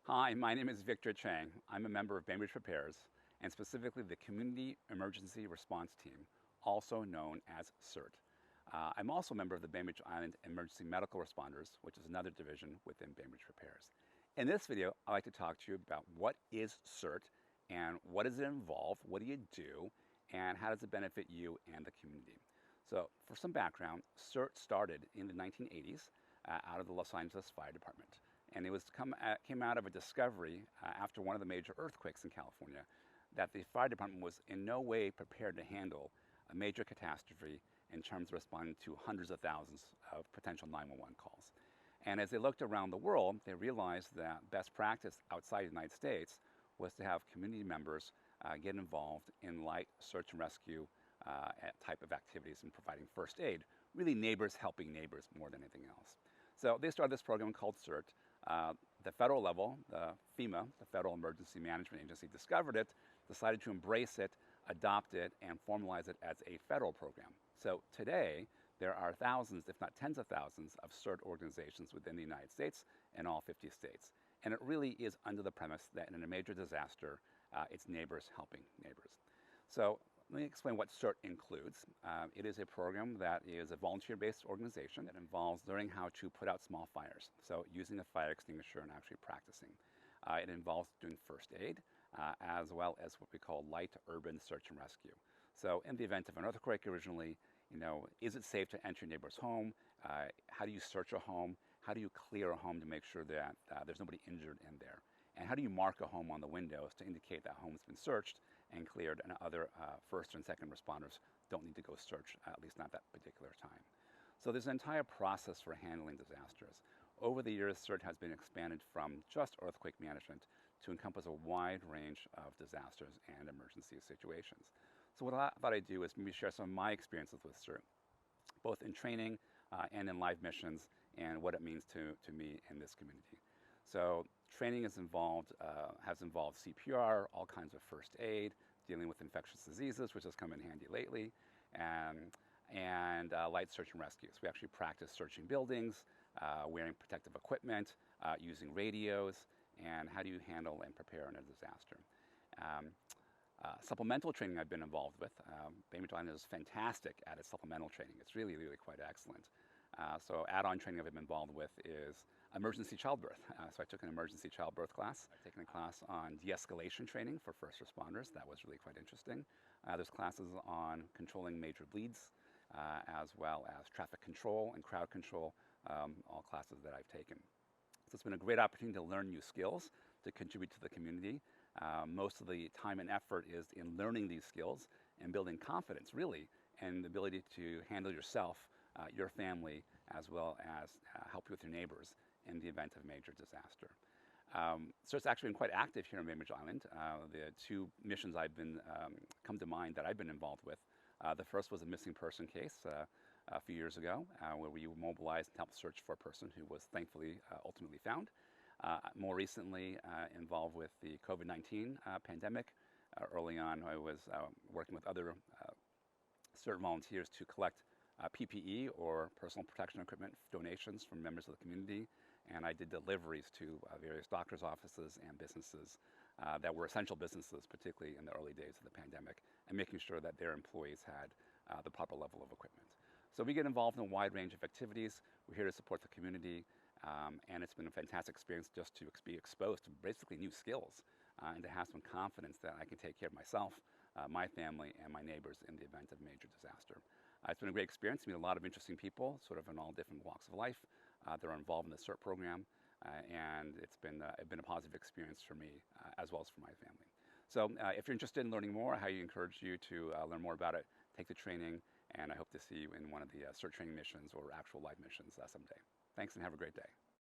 Hi, my name is Victor Cheng. I'm a member of Bainbridge Prepares, and specifically the Community Emergency Response Team, also known as CERT. I'm also a member of the Bainbridge Island Emergency Medical Responders, which is another division within Bainbridge Prepares. In this video, I'd like to talk to you about what is CERT and what does it involve, what do you do, and how does it benefit you and the community. So for some background, CERT started in the 1980s out of the Los Angeles Fire Department. And it came out of a discovery after one of the major earthquakes in California that the fire department was in no way prepared to handle a major catastrophe in terms of responding to hundreds of thousands of potential 911 calls. And as they looked around the world, they realized that best practice outside the United States was to have community members get involved in light search and rescue type of activities and providing first aid, really neighbors helping neighbors more than anything else. So they started this program called CERT. The federal level, the FEMA, the Federal Emergency Management Agency, discovered it, decided to embrace it, adopt it, and formalize it as a federal program. So today, there are thousands, if not tens of thousands, of CERT organizations within the United States and all 50 states. And it really is under the premise that in a major disaster, it's neighbors helping neighbors. So let me explain what CERT includes. It is a program that is a volunteer-based organization that involves learning how to put out small fires, so using a fire extinguisher and actually practicing. It involves doing first aid, as well as what we call light urban search and rescue. So in the event of an earthquake originally, is it safe to enter your neighbor's home? How do you search a home? How do you clear a home to make sure that there's nobody injured in there? And how do you mark a home on the windows to indicate that home has been searched and cleared and other first and second responders don't need to go search, at least not that particular time. So there's an entire process for handling disasters. Over the years, CERT has been expanded from just earthquake management to encompass a wide range of disasters and emergency situations. So what I thought I'd do is maybe share some of my experiences with CERT, both in training and in live missions, and what it means to me and this community. So training has involved CPR, all kinds of first aid, dealing with infectious diseases, which has come in handy lately, and light search and rescue. So we actually practice searching buildings, wearing protective equipment, using radios, and how do you handle and prepare in a disaster. Supplemental training I've been involved with. Bainbridge Island is fantastic at its supplemental training. It's really, really quite excellent. So add-on training I've been involved with is emergency childbirth. So I took an emergency childbirth class. I've taken a class on de-escalation training for first responders. That was really quite interesting. There's classes on controlling major bleeds, as well as traffic control and crowd control, all classes that I've taken. So it's been a great opportunity to learn new skills, to contribute to the community. Most of the time and effort is in learning these skills and building confidence, really, and the ability to handle yourself, your family, as well as help you with your neighbors in the event of a major disaster. So it's actually been quite active here in Bainbridge Island. The two missions come to mind that I've been involved with. The first was a missing person case a few years ago, where we mobilized and helped search for a person who was thankfully ultimately found. More recently, involved with the COVID-19 pandemic. Early on, I was working with other CERT volunteers to collect PPE, or personal protection equipment, donations from members of the community, and I did deliveries to various doctors' offices and businesses that were essential businesses, particularly in the early days of the pandemic, and making sure that their employees had the proper level of equipment. So we get involved in a wide range of activities. We're here to support the community, and it's been a fantastic experience just to be exposed to basically new skills and to have some confidence that I can take care of myself, my family, and my neighbors in the event of major disaster. It's been a great experience to meet a lot of interesting people, sort of in all different walks of life that are involved in the CERT program, and it's been a positive experience for me as well as for my family. So if you're interested in learning more, I encourage you to learn more about it, take the training, and I hope to see you in one of the CERT training missions or actual live missions someday. Thanks and have a great day.